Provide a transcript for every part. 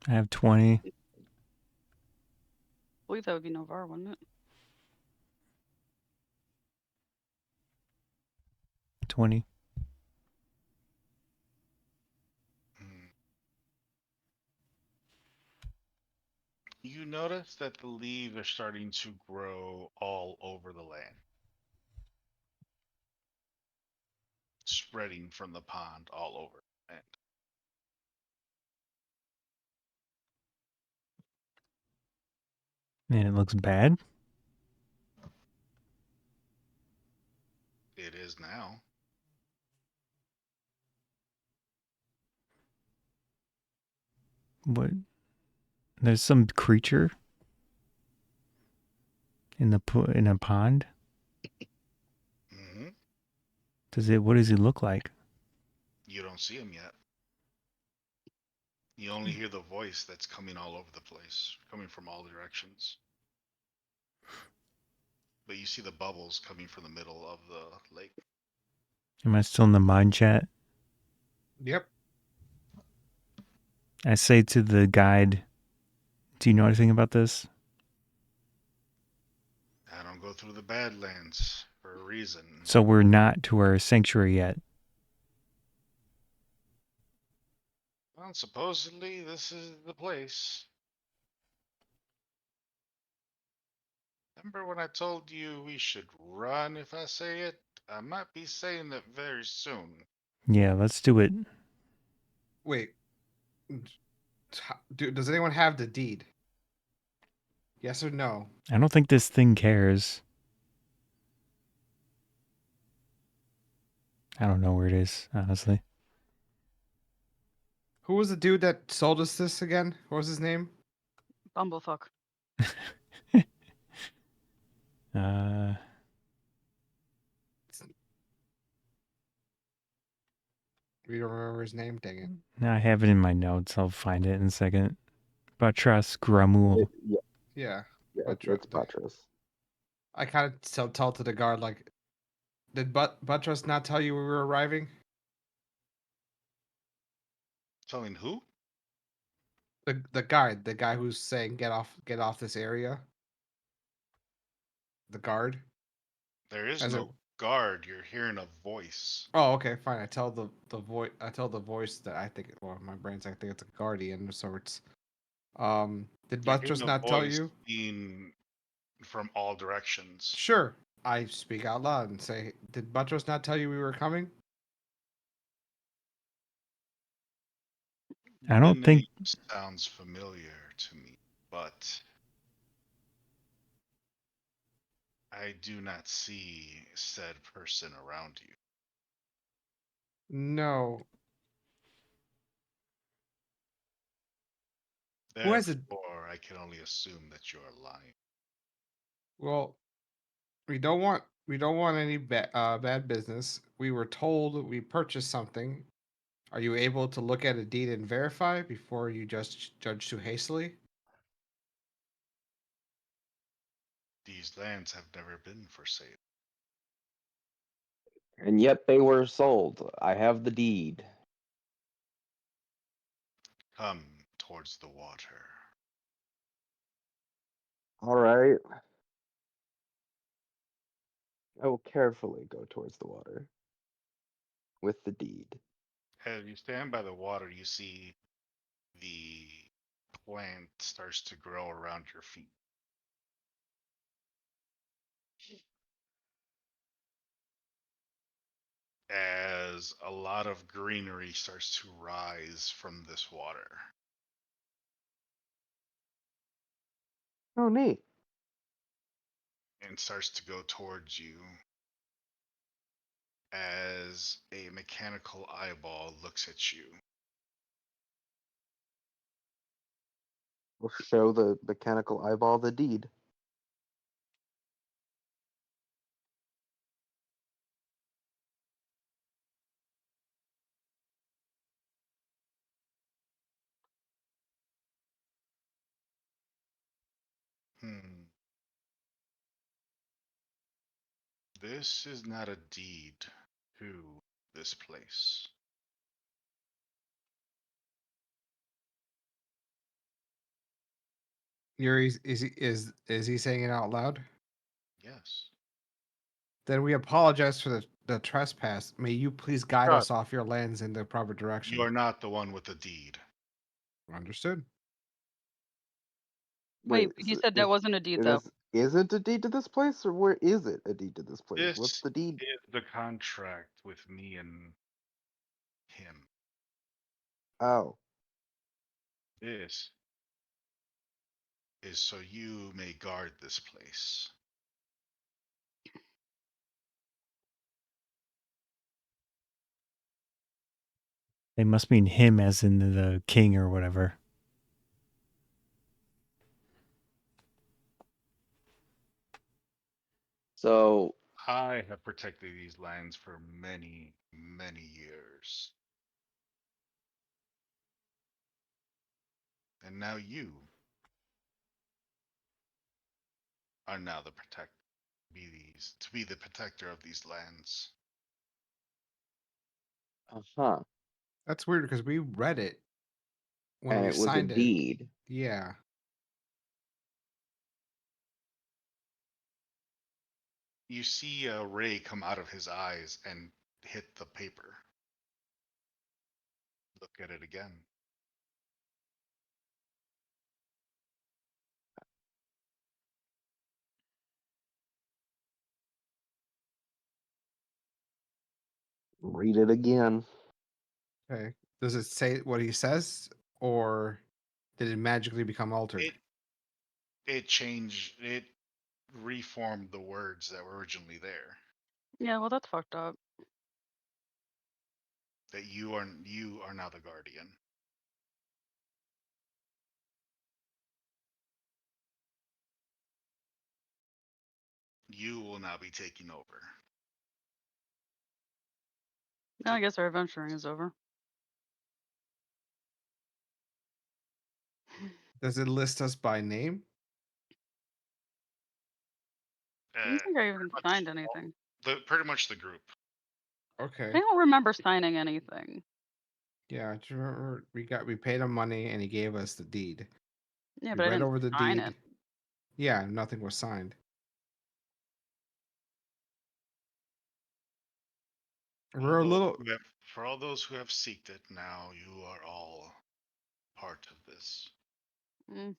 I have 20. I believe that would be Novaar, wouldn't it? 20. Hmm. You notice that the leaves are starting to grow all over the land, spreading from the pond all over the land. And it looks bad. It is now. What? There's some creature in a pond. Hmm. What does he look like? You don't see him yet. You only hear the voice that's coming all over the place, coming from all directions. But you see the bubbles coming from the middle of the lake. Am I still in the mind chat? Yep. I say to the guide, do you know anything about this? I don't go through the Badlands for a reason. So we're not to our sanctuary yet. Well, supposedly this is the place. Remember when I told you we should run if I say it? I might be saying that very soon. Yeah, let's do it. Wait. Does anyone have the deed? Yes or no? I don't think this thing cares. I don't know where it is, honestly. Who was the dude that sold us this again? What was his name? Bumblefuck. uh, We don't remember his name. Dang it. I have it in my notes. I'll find it in a second. Batras Gramul. Yeah, Yeah. yeah, But it's Patras. I kind of tell to the guard like, did Buttress not tell you we were arriving? Telling who? The guard, the guy who's saying get off this area. The guard. There is As it. no guard. You're hearing a voice. Oh, okay, fine. I tell the voice. I tell the voice that I think. Well, my brain's I think it's a guardian of sorts. Did You're hearing Buttress a not tell voice you? being from all directions. Sure. I speak out loud and say, "Did Buttress not tell you we were coming?" I The don't name think. sounds familiar to me, but I do not see said person around you. No. Who has a? Therefore, I can only assume that you're lying. Well, we don't want any bad business. We were told we purchased something. Are you able to look at a deed and verify before you just judge too hastily? These lands have never been for sale. And yet they were sold. I have the deed. Come towards the water. All right. I will carefully go towards the water with the deed. As you stand by the water, you see the plant starts to grow around your feet. As a lot of greenery starts to rise from this water. Oh, neat. And starts to go towards you as a mechanical eyeball looks at you. We'll show the mechanical eyeball the deed. Hmm. This is not a deed to this place. Yuri, is he saying it out loud? Yes. Then we apologize for the trespass. May you please guide Shut. us off your lands in the proper You direction. are not the one with the deed. Understood. Wait, Wait, he so said that wasn't a deed it though. isn't a deed to this place, or where is it a deed to this place? What's This the deed? is the contract with me and him. Oh, This is so you may guard this place. They must mean him as in the king or whatever. so I have protected these lands for many, many years. And now you are now the to be the protector of these lands. uh-huh. That's weird because we read it when And we it was a signed it. deed. Yeah. You see a ray come out of his eyes and hit the paper. Look at it again. Read it again. Okay. Does it say what he says, or did it magically become altered? It changed. It reformed the words that were originally there. Yeah, well, that's fucked up. That you are now the guardian. You will now be taking over. Now I guess our adventuring is over. Does it list us by name? I don't think I even Pretty much signed anything. pretty much the group. I Okay. don't remember signing anything. Yeah, I just remember we paid him money and he gave us the deed. Yeah, We but I read didn't over the sign deed. it. Yeah, nothing was signed. We're a little For all those who have seeked it, now you are all part of this. Mm,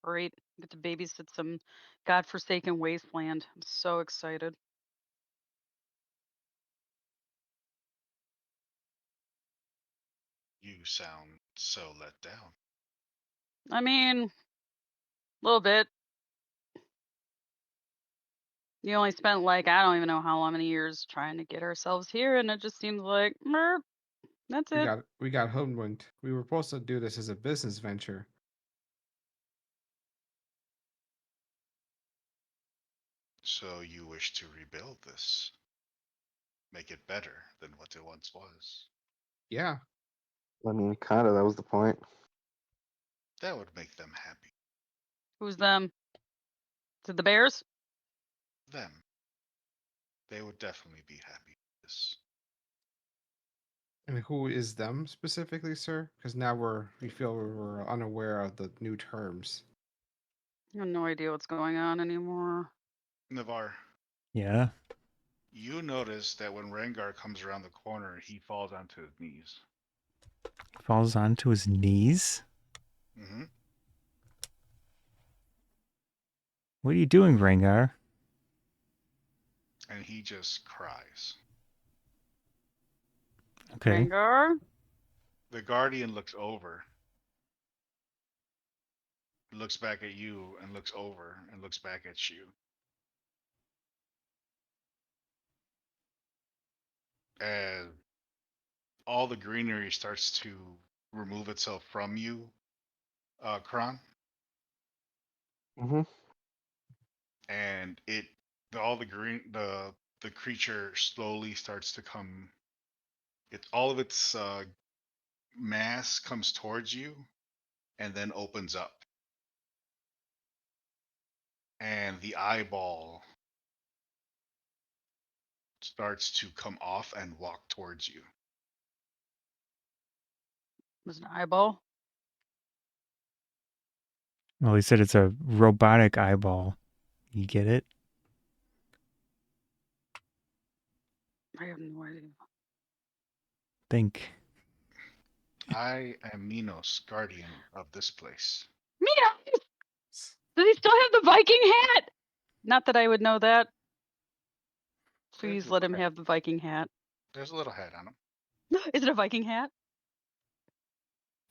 great. Get to babysit some godforsaken wasteland. I'm so excited. You sound so let down. I mean, a little bit. You only spent like I don't even know how long many years trying to get ourselves here, and it just seems like merp, that's it. we got hoodwinked. We were supposed to do this as a business venture. So you wish to rebuild this, make it better than what it once was. Yeah. I mean, kind of. That was the point. That would make them happy. Who's them? Is it the Bears? Them. They would definitely be happy with this. And who is them specifically, sir? Because now we feel we're unaware of the new terms. I have no idea what's going on anymore. Navar, Yeah. you notice that when Rengar comes around the corner, he falls onto his knees. Falls onto his knees. Mm-hmm. What are you doing, Rengar? And he just cries. Okay. Rengar? The Guardian looks over, looks back at you, and looks over and looks back at you. As all the greenery starts to remove itself from you, Kron, Mm-hmm. and the creature slowly starts to come. All of its mass comes towards you, and then opens up, and the eyeball starts to come off and walk towards you. Was an eyeball? Well, he said it's a robotic eyeball. You get it? I have no idea. Think. I am Minos, guardian of this place. Mia! Does he still have the Viking hat? Not that I would know that. Please let him have the Viking hat. There's a little head on him. Is it a Viking hat?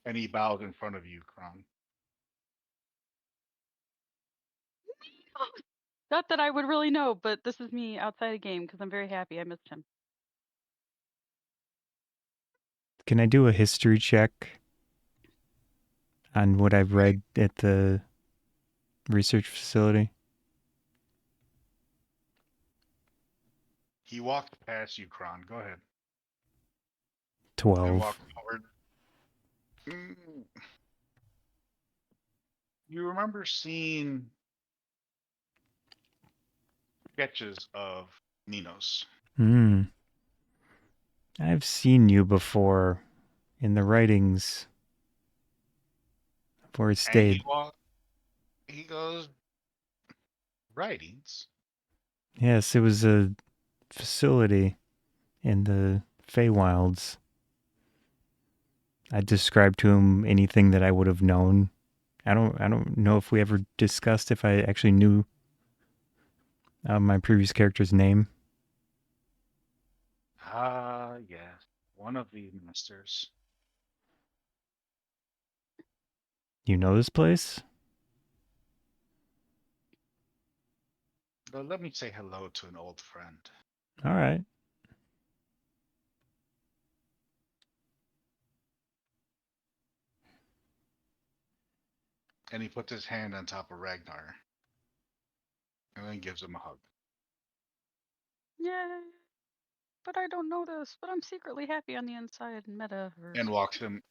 And he bows in front of you, Kron. Not that I would really know, but this is me outside a game because I'm very happy I missed him. Can I do a history check on what I've read at the research facility? He walked past you, Kron. Go ahead. And 12. walked forward. Mm. You remember seeing sketches of Minos. Hmm. I've seen you before in the writings before I And stayed. he goes, writings? Yes, it was a facility in the Feywilds. I described to him anything that I would have known. I don't know if we ever discussed if I actually knew my previous character's name. Ah, yes. One of the masters. You know this place? But let me say hello to an old friend. All right. And he puts his hand on top of Ragnar. And then gives him a hug. Yay! But I don't know this, but I'm secretly happy on the inside in metaverse. And walks him.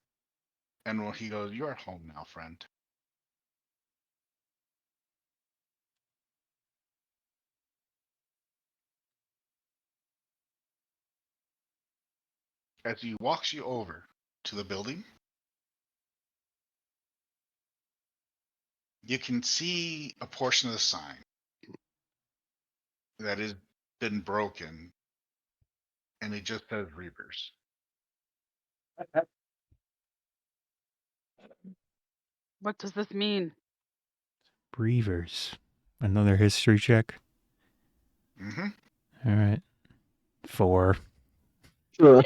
And when he goes, you're home now, friend. As he walks you over to the building, you can see a portion of the sign that has been broken, and it just says Reavers. What does this mean? Breevers. Another history check. Mm-hmm. All right. 4. Let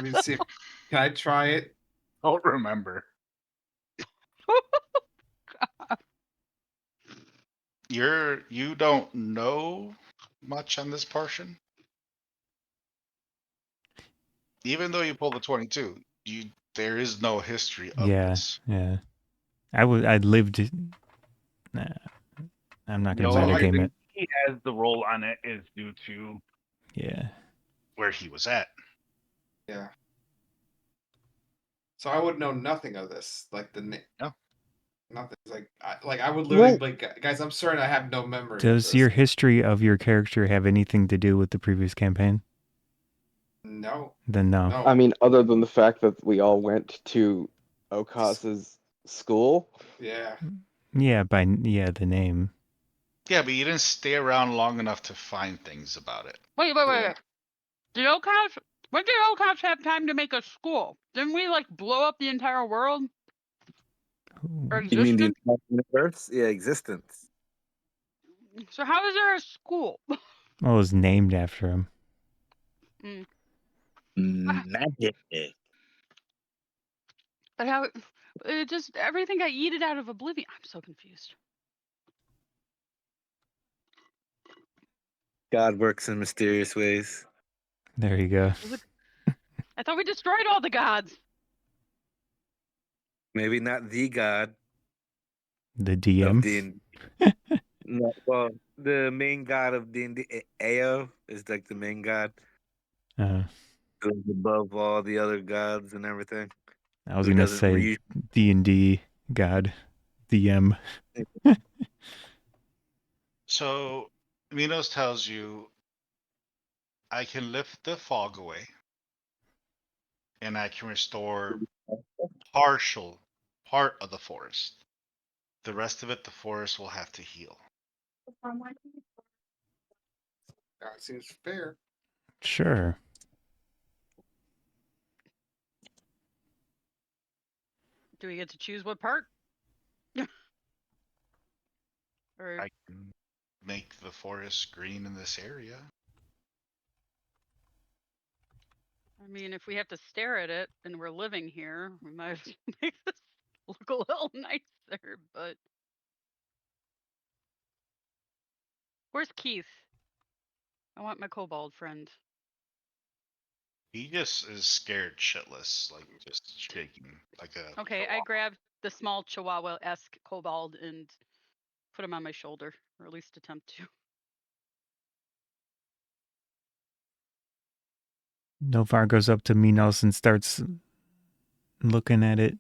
me see. Can I try it? I'll remember. You don't know much on this portion. Even though you pulled the 22, there is no history of this. Yeah. I lived. Nah, I'm not The gonna only metagame reason it. he has the role on it is due to Yeah. Where he was at. Yeah. So I would know nothing of this, like the No. nothing. Like I would literally Well- like, guys, I'm certain I have no memory. of Does this. your history of your character have anything to do with the previous campaign? No. Then no. No. I mean, other than the fact that we all went to Okas's school. Yeah. Yeah, the name. Yeah, but you didn't stay around long enough to find things about it. Wait. Yeah. Did Okosh? When did Okosh have time to make a school? Didn't we like blow up the entire world? Or You mean the existence? entire universe? Yeah, existence. So how is there a school? Well, it was named after him. Magic. But how? It just everything got yeeted out of oblivion. I'm so confused. God works in mysterious ways. There you go. I thought we destroyed all the gods. Maybe not the God The of DM. D&D. No, well, the main god of D&D, Ao, is like the main god. Uh, Goes above all the other gods and everything. I was Who gonna doesn't say read. D&D God, DM. So Minos tells you, I can lift the fog away, and I can restore part of the forest. The rest of it, the forest will have to heal. That seems fair. Sure. Do we get to choose what part? Or I can make the forest green in this area. I mean, if we have to stare at it and we're living here, we might as well make this look a little nicer. But where's Keith? I want my kobold friend. He just is scared shitless, like just shaking, like a. Okay, I grabbed the small Chihuahua-esque kobold and put him on my shoulder, or at least attempt to. Novaar goes up to Minos and starts looking at it.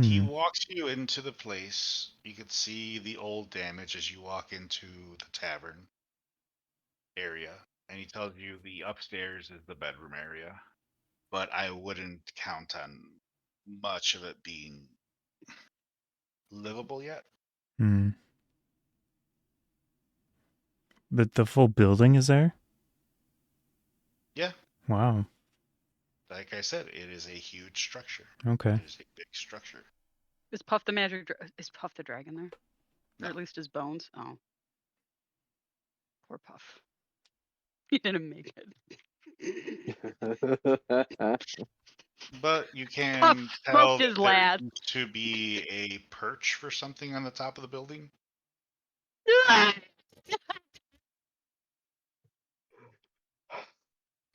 He Hmm. walks you into the place. You can see the old damage as you walk into the tavern area, and he tells you the upstairs is the bedroom area. But I wouldn't count on much of it being livable yet. Hmm. But the full building is there? Yeah, Wow. like I said, it is a huge structure. Okay. It is a big structure. Is Puff the is Puff the dragon there? No. Or at least his bones? Oh. Poor Puff. He didn't make it. But you can Puff tell smoked that his there last. used to be a perch for something on the top of the building.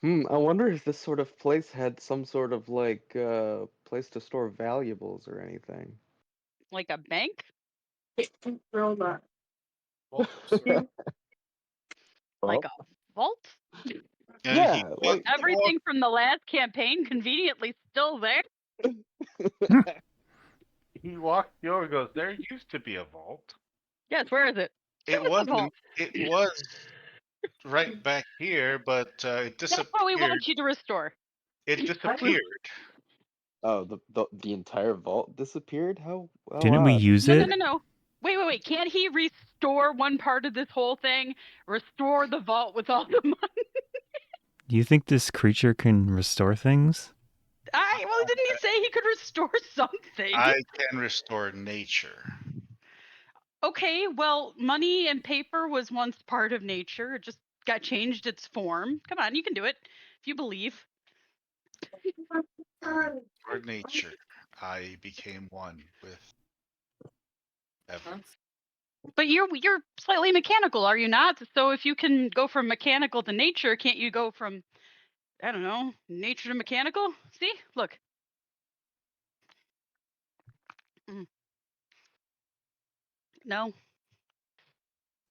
I wonder if this sort of place had some sort of like place to store valuables or anything. Like a bank? Well, Like a vault? And he Yeah, like Everything from the last campaign conveniently still there? He walked over and goes, there used to be a vault. Yes, where is it? Show it me the vault. wasn't. It was right back here, but it That's what we disappeared. want you to restore. It disappeared. oh, the entire vault disappeared. How Didn't we odd. use No, it? no, no, no. Wait. Can't he restore one part of this whole thing? Restore the vault with all the money? Do you think this creature can restore things? Well, didn't he say he could restore something? I can restore nature. Okay, well, money and paper was once part of nature. It just got changed its form. Come on, you can do it if you believe. For nature, I became one with everything. But you're slightly mechanical, are you not? So if you can go from mechanical to nature, can't you go from, I don't know, nature to mechanical? See, look. No.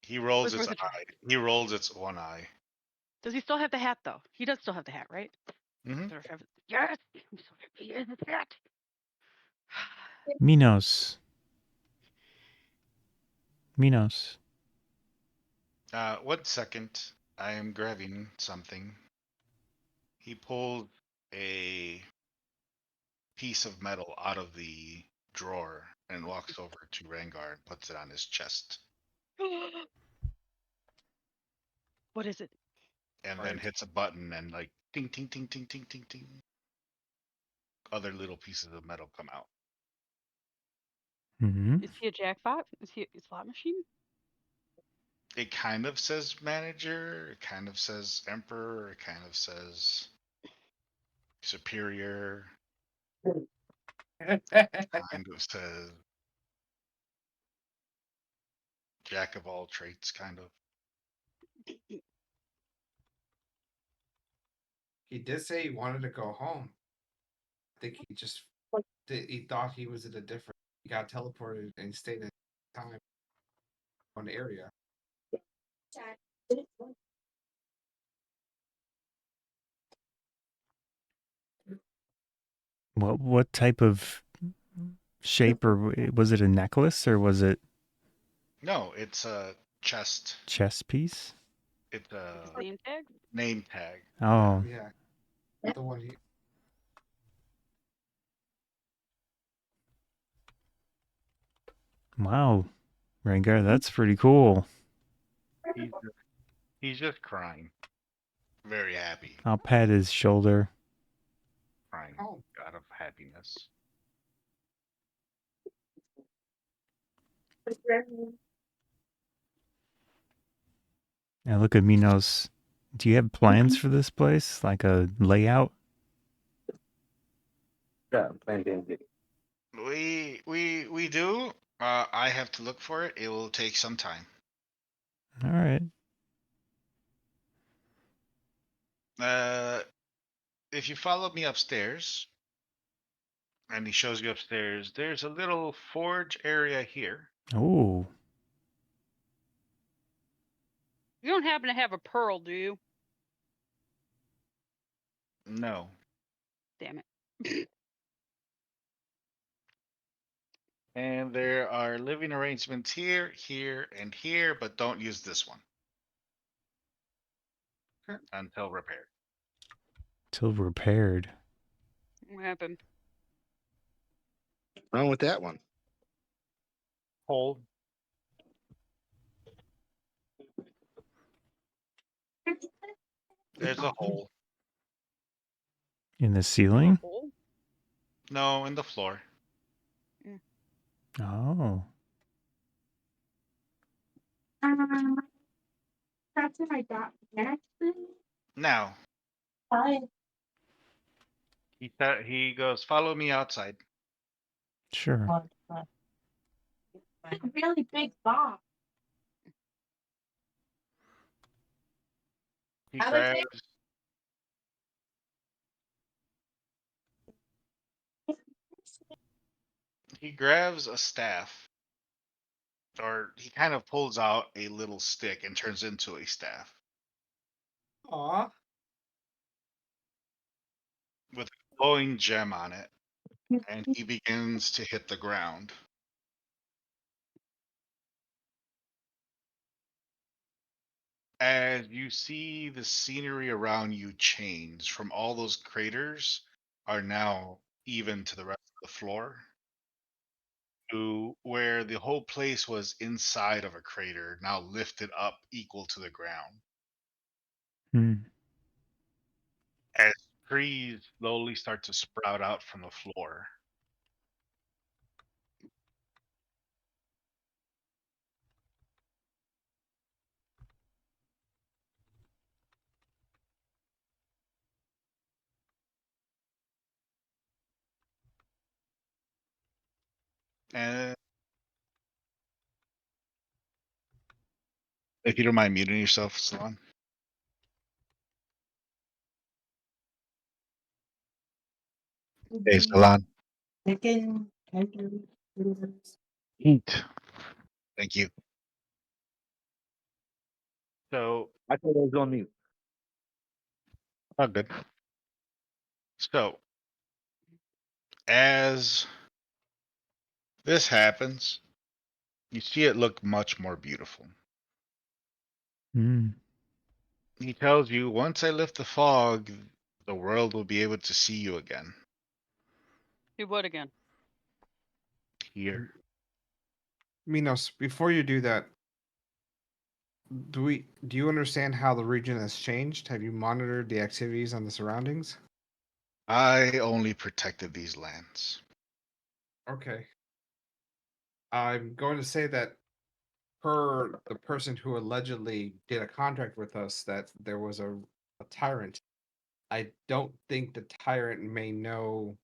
He rolls Was its worth a try. eye. He rolls its one eye. Does he still have the hat though? He does still have the hat, right? Hmm. Yes. I'm so happy he has his hat. Minos. Minos. 1 second. I am grabbing something. He pulled a piece of metal out of the drawer and walks over to Rangar and puts it on his chest. What is it? And then hits a button and like ting ting ting ting ting ting ting. Other little pieces of metal come out. Mm-hmm. Is he a jackpot? Is he a slot machine? It kind of says manager, it kind of says emperor, it kind of says superior, kind of says jack of all traits, kind of. he did say he wanted to go home. I think he thought he was in a different. He got teleported and stayed in time on the area. What type of shape, or was it a necklace, or was it No, it's a chest. chess piece? It's a Name tag? name tag. Oh, Yeah, the one he. Wow, Rengar, that's pretty cool. He's just crying, Very happy. I'll pat his shoulder. crying Oh. out of happiness. And look at Minos. Do you have plans for this place? Like a layout? Yeah, I'm playing D&D. We do. I have to look for it. It will take some time. All right. If you follow me upstairs, and he shows you upstairs, there's a little forge area here. Oh, You don't happen to have a pearl, do you? No. Damn it. And there are living arrangements here, here, and here, but don't use this one Okay. until repaired. till repaired. What happened? Wrong with that one? Hold. There's a hole. In the There's a ceiling? hole? No, in the floor. Oh. That's what I got next. Now, Hi. he goes, follow me outside. Sure. A really big box. He I would grabs say- he grabs a staff, or he kind of pulls out a little stick and turns into a staff Aw. with a glowing gem on it, and he begins to hit the ground. As you see the scenery around you change from all those craters are now even to the rest of the floor, to where the whole place was inside of a crater, now lifted up equal to the ground. Hmm. As trees slowly start to sprout out from the floor. And if you don't mind muting yourself, Salon. Hey, Salon. Chicken. Eat. Thank you. So I thought I was on mute. Oh, good. So, as this happens, you see it look much more beautiful. Hmm. He tells you, once I lift the fog, the world will be able to see you again. Do what again? Here. Minos, before you do that, do you understand how the region has changed? Have you monitored the activities on the surroundings? I only protected these lands. Okay. I'm going to say that per the person who allegedly did a contract with us, that there was a tyrant. I don't think the tyrant may know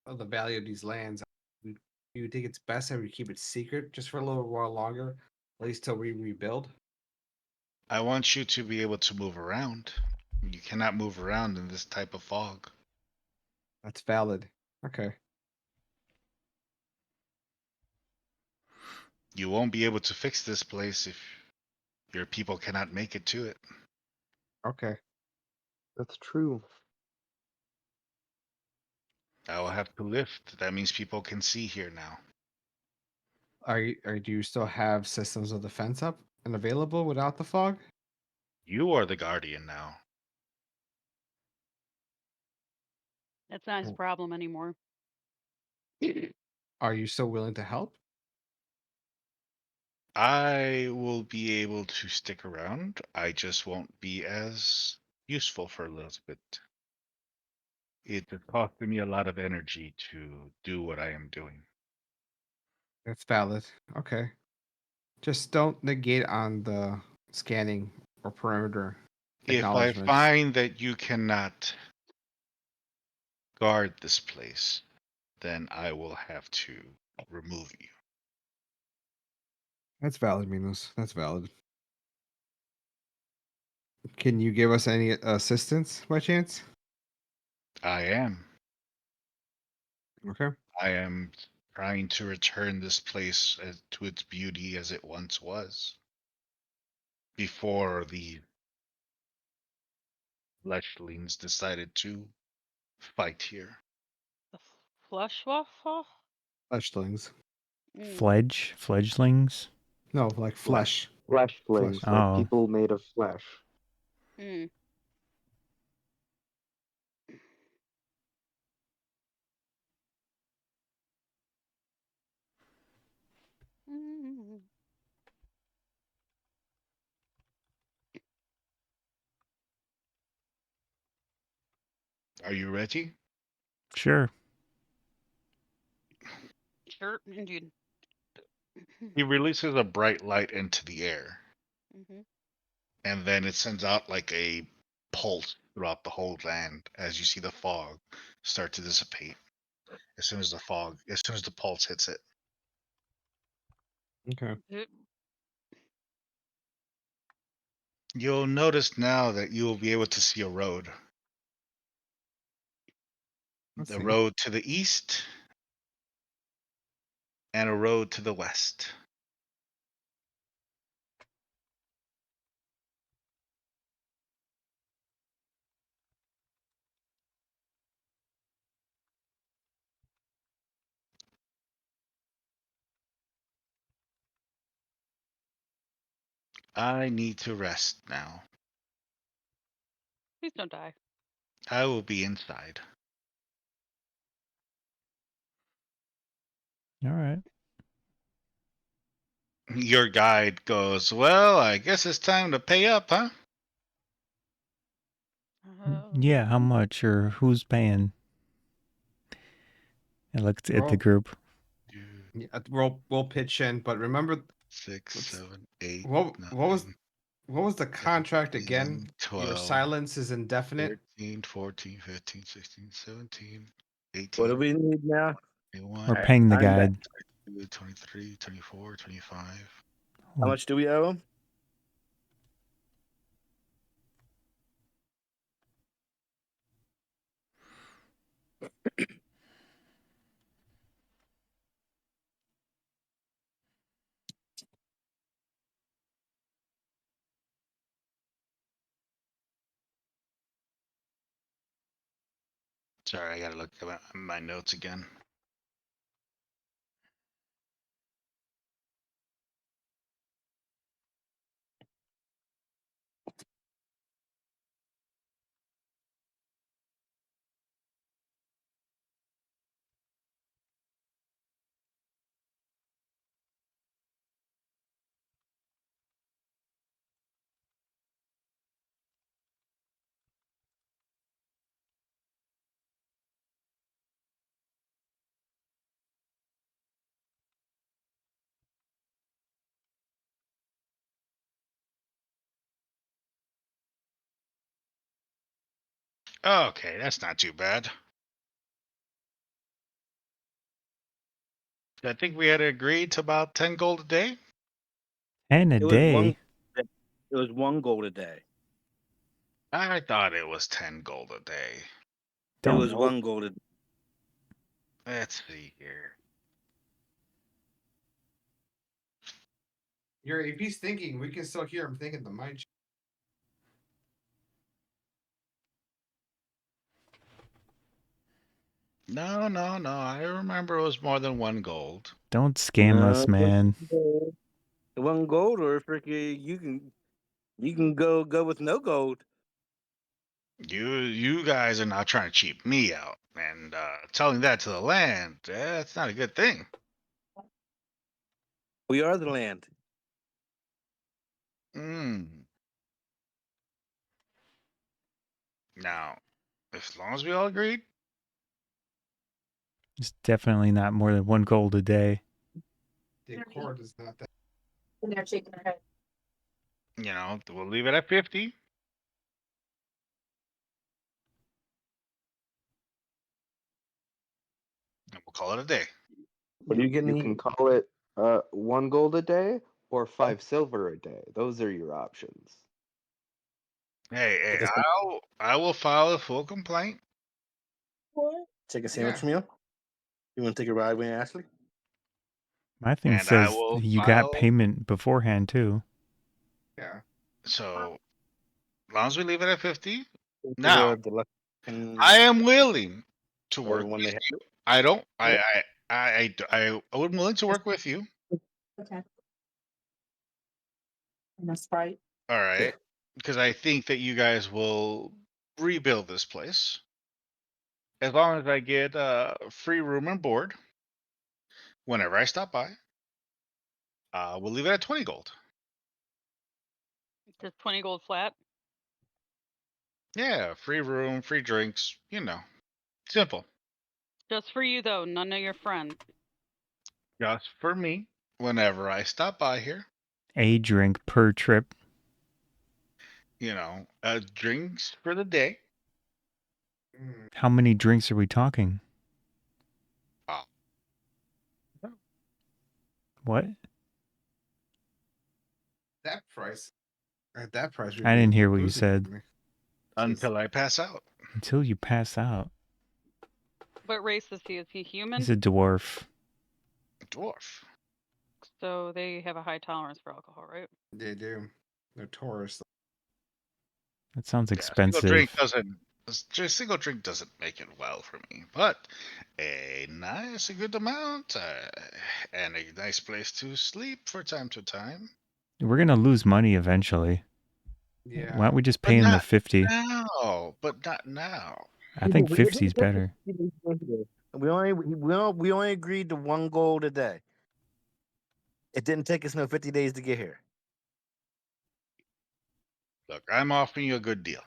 of the value of these lands. Do you think it's best that we keep it secret just for a little while longer, at least till we rebuild? I want you to be able to move around. You cannot move around in this type of fog. That's valid. Okay. You won't be able to fix this place if your people cannot make it to it. Okay. That's true. I will have to lift. That means people can see here now. Do you still have systems of defense up and available without the fog? You are the guardian now. That's not his Oh. problem anymore. Are you still willing to help? I will be able to stick around. I just won't be as useful for a little bit. It costing me a lot of energy to do what I am doing. That's valid. Okay. Just don't negate on the scanning or perimeter If I acknowledgement. find that you cannot guard this place, then I will have to remove you. That's valid, Minos. That's valid. Can you give us any assistance by chance? I am. Okay. I am trying to return this place to its beauty as it once was. Before the fleshlings decided to fight here. The flush waffle? Fleshlings. Mm. Fledglings. No, like flesh. Fleshlings, like Oh, people made of flesh. Mm. Mm. Are you ready? sure. Sure, indeed. He releases a bright light into the air, Mm-hmm. and then it sends out like a pulse throughout the whole land as you see the fog start to dissipate. As soon as the pulse hits it. Okay. You'll notice now that you will be able to see a road. Let's The see. road to the east and a road to the west. I need to rest now. Please don't die. I will be inside. All right. Your guide goes, well, I guess it's time to pay up, huh? Yeah, how much or who's paying? I looked at the Roll. group. Yeah, we'll pitch in, but remember 6, Let's- 7, 8, what 9, was the contract again? 10, Your 12, silence is indefinite. 13, 14, 15, 16, 17, What do 18, we need now? 21, We're paying the I'm back. guide. 22, 23, 24, 25. How much do we owe him? Sorry, I gotta look at my notes again. Okay, that's not too bad. I think we had agreed to about 10 gold a day. And a It was one. day. It was 1 gold a day. I thought it was 10 gold a day. It Don't. was 1 gold a day. Let's see here. If he's thinking, we can still hear him thinking the mic. No, no, no. I remember it was more than 1 gold. Don't scam us, man. 1 gold, or freaking you can go with no gold. You guys are not trying to cheap me out, and telling that to the land, that's not a good thing. We are the land. Mm. Now, as long as we all agreed, It's definitely not more than 1 gold a day. The accord is not that. And they're shaking their head. we'll leave it at 50. And we'll call it a day. What are you getting? You can call it 1 gold a day or 5 silver a day. Those are your options. Hey, Take a, I will file a full complaint. take a sandwich Yeah. from you. You want to take a ride with Ashley? My thing And I says will you file. got payment beforehand too. Yeah. So, as long as we leave it at 50. Go to Now, the left and I am willing to or work the one with they have. you. I don't. Yeah. I would willing to work with you. Okay. And a Sprite. All right, Yeah. because I think that you guys will rebuild this place as long as I get free room and board whenever I stop by. We'll leave it at 20 gold. Just 20 gold flat. Yeah, free room, free drinks. Simple. Just for you though, none of your friends. Just for me. Whenever I stop by here, A drink per trip. drinks for the day. Mm. How many drinks are we talking? Uh, What? That price. At that price, we'd I be didn't hear what you losing said. money. until I pass out. Until you pass out. What race is he? Is he human? He's a dwarf. Dwarf. So they have a high tolerance for alcohol, right? They do. They're tourists. That sounds Yeah, expensive. single drink doesn't make it well for me, but a good amount, and a nice place to sleep for time to time. We're gonna lose money eventually. Yeah. Why don't we just But pay him the not 50? now. But not now. I think 50 is better. We only agreed to 1 gold a day. It didn't take us no 50 days to get here. Look, I'm offering you a good deal.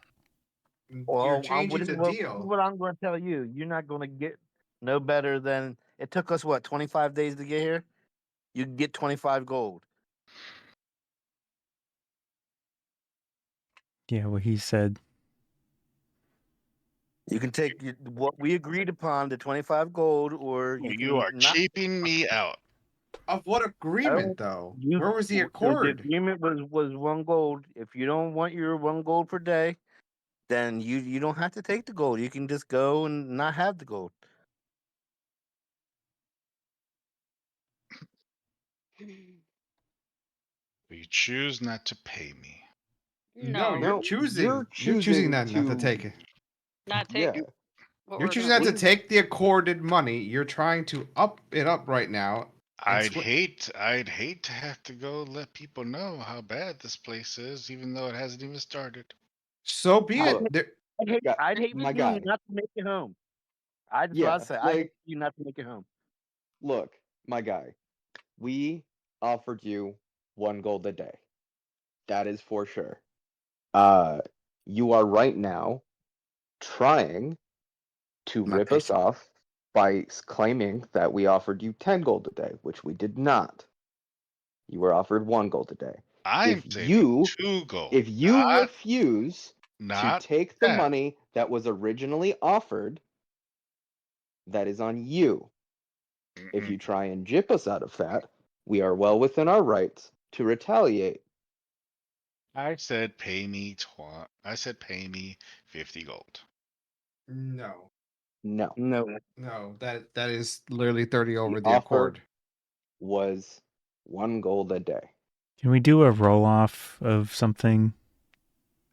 You're changing this the is what, deal. This is what I'm going to tell you. You're not going to get no better than it took us 25 days to get here. You can get 25 gold. Yeah, what he said. You can take what we agreed upon, the 25 gold, or you You are can not. cheaping me out. Of what agreement, though? Where was the The accord? agreement was 1 gold. If you don't want your 1 gold per day, then you don't have to take the gold. You can just go and not have the gold. You choose not to pay me. No, No, you're choosing. You're choosing not to take it. not Yeah. take what You're we're choosing gonna not to pay. take the accorded money. You're trying to up it up right now. and I'd hate to have to go let people know how bad this place is, even though it hasn't even started. So be it. Look, There, I'd hate for my you guy. not to make it home. That's what Yeah, I'd say. I'd hate like, for you not to make it home. look, my guy. We offered you 1 gold a day. That is for sure. You are right now trying to Not rip us patient. off by claiming that we offered you 10 gold a day, which we did not. You were offered 1 gold a day. I'm If saving you 2 gold. if you refuse to not take the 10. money that was originally offered, that is on you. If you try and jip us out of that, we are well within our rights to retaliate. I said pay me 50 gold. no, No. no. That is literally 30 over the offer accord. was 1 gold a day. Can we do a roll off of something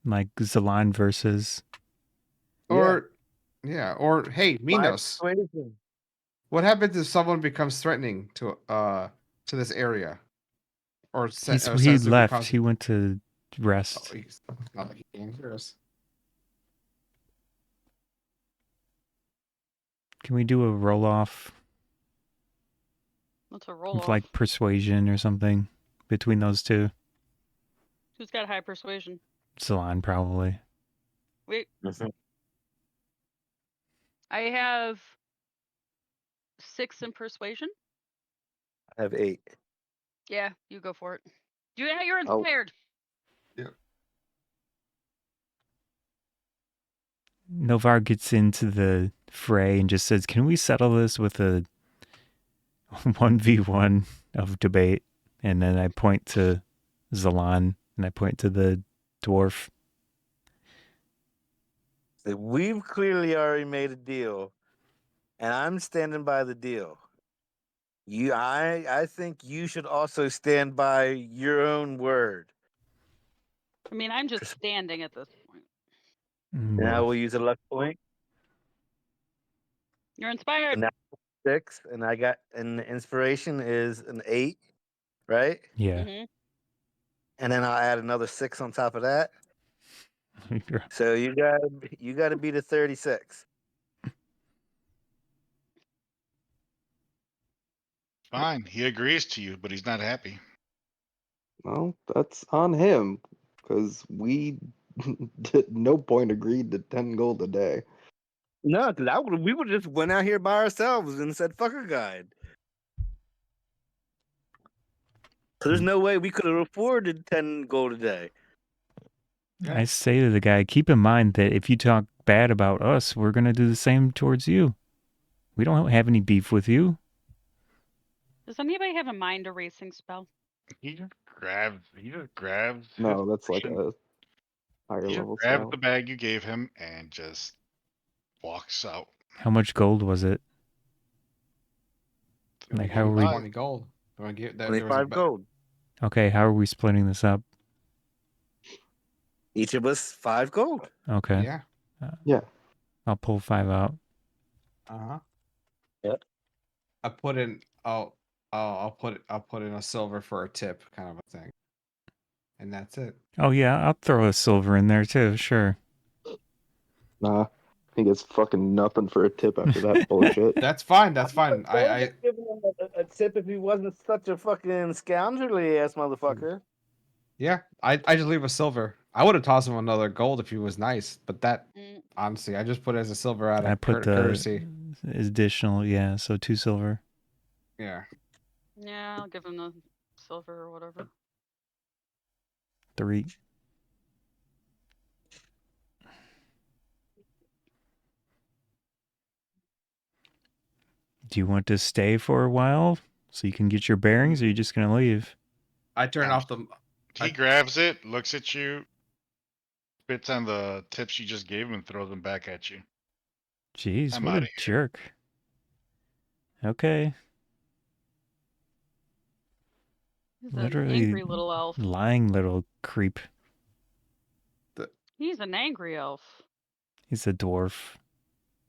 like Zalan versus? Or or hey, Minos. What happens if someone becomes threatening to this area? Or, He says to left. become. He went to rest. Oh, not like he can hear us. Can we do a roll off What's a roll with off? like persuasion or something between those two? Who's got high persuasion? Salon, probably. Wait, Mhm. I have 6 in persuasion. I have 8. Yeah, you go for it. You're Oh. inspired. Novaar gets into the fray and just says, "Can we settle this with a 1v1 of debate?" And then I point to Zalan and I point to the dwarf. So we've clearly already made a deal, and I'm standing by the deal. I think you should also stand by your own word. I mean, I'm just standing at this point. And I will use a luck point. You're inspired. And that's 6, and the inspiration is an 8, right? Yeah. Mhm. And then I'll add another 6 on top of that. So you gotta beat a 36. Fine. He agrees to you, but he's not happy. Well, that's on him, because we at no point agreed to 10 gold a day. No, because we would just went out here by ourselves and said, "Fuck a guide." So there's no way we could have afforded 10 gold a day. I say to the guy, keep in mind that if you talk bad about us, we're going to do the same towards you. We don't have any beef with you. Does anybody have a mind erasing spell? He just grabs. No, his that's like portion. a higher He just level grabs spell. the bag you gave him and just walks out. How much gold was it? Like, how are we? 20 gold. Do I get that? There was 25 gold. Okay, how are we splitting this up? Each of us 5 gold. Okay. Yeah. Yeah. I'll pull 5 out. Uh-huh. Yep. I put in I'll put in a silver for a tip kind of a thing. And that's it. Oh yeah, I'll throw a silver in there too. Sure. Nah. He gets fucking nothing for a tip after that bullshit. That's fine. That's fine. I give him a tip if he wasn't such a fucking scoundrelly ass motherfucker. Yeah, I just leave a silver. I would have tossed him another gold if he was nice, but that honestly, I just put it as a silver out I of put the courtesy. additional, yeah, so 2 silver. Yeah. Yeah, I'll give him the silver or whatever. 3. Do you want to stay for a while so you can get your bearings, or are you just going to leave? I turn off the. He grabs it, looks at you, spits on the tips you just gave him, and throws them back at you. Jeez, I'm what outta a jerk. Okay. He's an Literally angry little elf. lying little creep. He's an angry elf. He's a dwarf.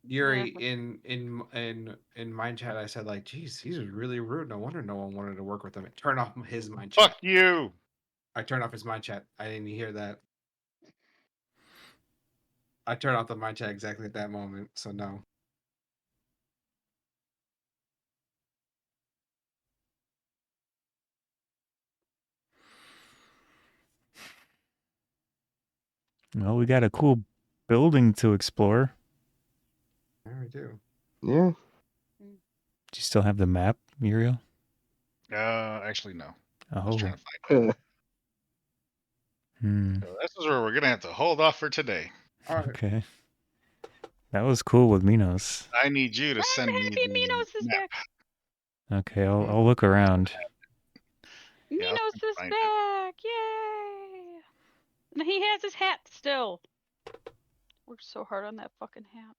Yuri, in mind chat, I said like, "Geez, he's really rude. No wonder no one wanted to work with him." Turn off his mind chat. Fuck you! I turned off his mind chat. I didn't hear that. I turned off the mind chat exactly at that moment. So no. Well, we got a cool building to explore. Yeah, we do. Yeah. Do you still have the map, Muriel? Actually, no. I was Oh. trying to find it. Hmm. So this is where we're going to have to hold off for today. Okay. That was cool with Minos. I need you to send me the Minos is map. back. Okay, I'll look around. Yeah, I'll Minos is find it. back! Yay! And he has his hat still. Worked so hard on that fucking hat.